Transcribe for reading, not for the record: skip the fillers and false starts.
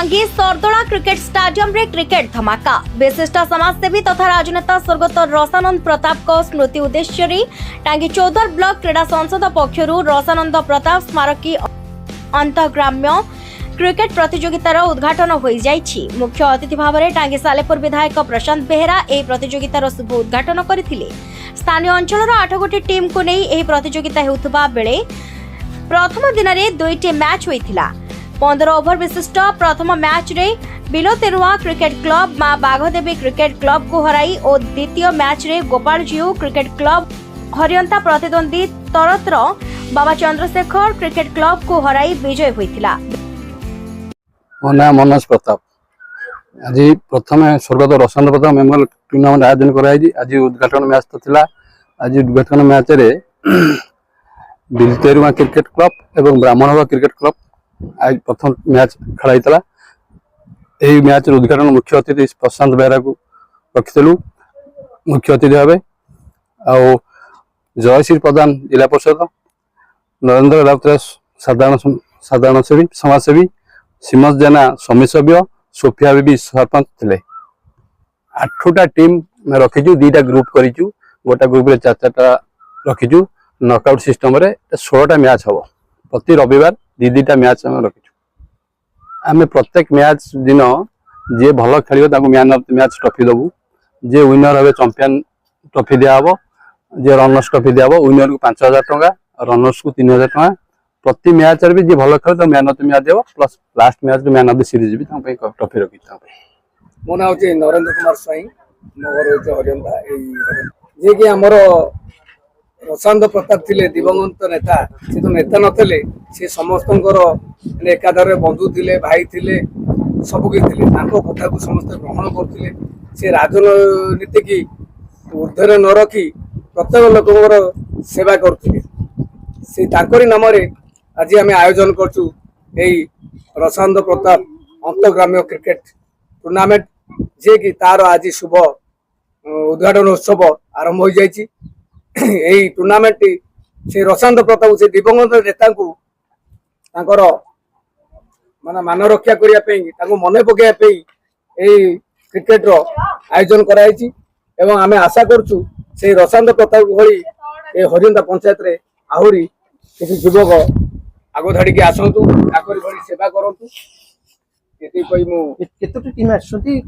टांगी सरदोला cricket stadium रे cricket धमाका। विशिष्ट समाजसेवी तथा राजनेता स्वर्गत रसानंद प्रताप को स्मृति उद्देश्य रे टांगी 14 ब्लॉक क्रीड़ा संसद पक्षरु रसानंद प्रताप स्मारकी अंतग्राम्य क्रिकेट प्रतियोगितार उद्घाटन हो जाइछि। मुख्य अतिथि भाव में टांगी सालेपुर विधायक प्रशांत बेहेरा एही प्रतियोगितार शुभ उद्घाटन करथिले। स्थानीय अंचल 8 गोटी टीम को नहीं एही प्रतियोगिता हेउथबा बेले प्रथम दिन में 2टी मैच होइथिला। 15 ओवर विशिष्ट प्रथम मैच रे बिलो तेरुआ क्रिकेट क्लब मां बाघदेवी क्रिकेट क्लब को हराई और द्वितीय मैच रे गोपालजीऊ क्रिकेट क्लब हरियंता प्रतिद्वंदी तरतर बाबा चंद्रशेखर क्रिकेट क्लब को हराई विजय होइथिला। मो नाम मनोज प्रताप। आज प्रथम स्वर्गत रसानंद प्रताप मेमोरियल टूर्नामेंट आयोजन कराई। आज उद्घाटन मैच तो थिला। आज उद्घाटन मैच रे बिलतेरुआ क्रिकेट क्लब एवं ब्राह्मणवा क्रिकेट क्लब आज प्रथम मैच खेला। यही मैच उद्घाटन मुख्य अतिथि प्रशांत बेहरा को रखिलु मुख्य अतिथि भाव। आ जयश्री प्रधान जिला परिषद, नरेंद्र राउतराय साधारण सेवी समाजसेवी, सीमस जेना समिति सभ्य, सोफिया बीबी सरपंच थे। 8टा टीम रखीचु, 2टा ग्रुप करिचु। गोटा ग्रुप रे 4-4टा रखीचु। नॉकआउट सिस्टम रे 16टा मैच हम प्रति रविवार 2-2टा मैच हम रखीचु। आम प्रत्येक मैच दिन जे भल खेल man of the match trophy दबू। जे विनर हे चैंपियन ट्रॉफी दियाब। जे रनर्स ट्रॉफी दियाब। विनर को 5000 टंका, रनर्स को 3000 टंका। प्रति मैच रे भी जे भल खेल man of the match Dev plus last match man of the series भी ट्रॉफी रखी। मो ना होची नरेंद्र कुमार स्वाई, मोर होची हरियंता जे कि हमर रसानंद प्रताप थिले दिवंगत नेता। से तो नेता नथिले, से समस्तंकर एकाधारे बंधु थिले, भाई थिले, सब कि थिले। तांको कथा को समस्त ग्रहण करथिले। से राजनीति की ऊर्ध्वरे न रखी प्रत्येक लोकଙ୍କର सेवा करथिले। से तांकरी नाम रे आज आम आयोजन करछु एई रसानंद प्रताप अंतग्राम्य क्रिकेट टूर्नामेंट, जे कि तार आज शुभ उद्घाटन उत्सव आरंभ हो जाइछि। यही टूर्नामेंट से रसानंद प्रताप से दिवंगत नेता को माने मान रक्षा करने मन पकड़ क्रिकेट रो आयोजन कराई। एवं आमे आशा करछु से रसानंद प्रताप भली ए हरियंता पंचायत रे आहुरी किसी युवक आगो धाड़ी के आसतु, आकरी भली सेवा करतु। केते कोई मु केतोटी टीम आछथि।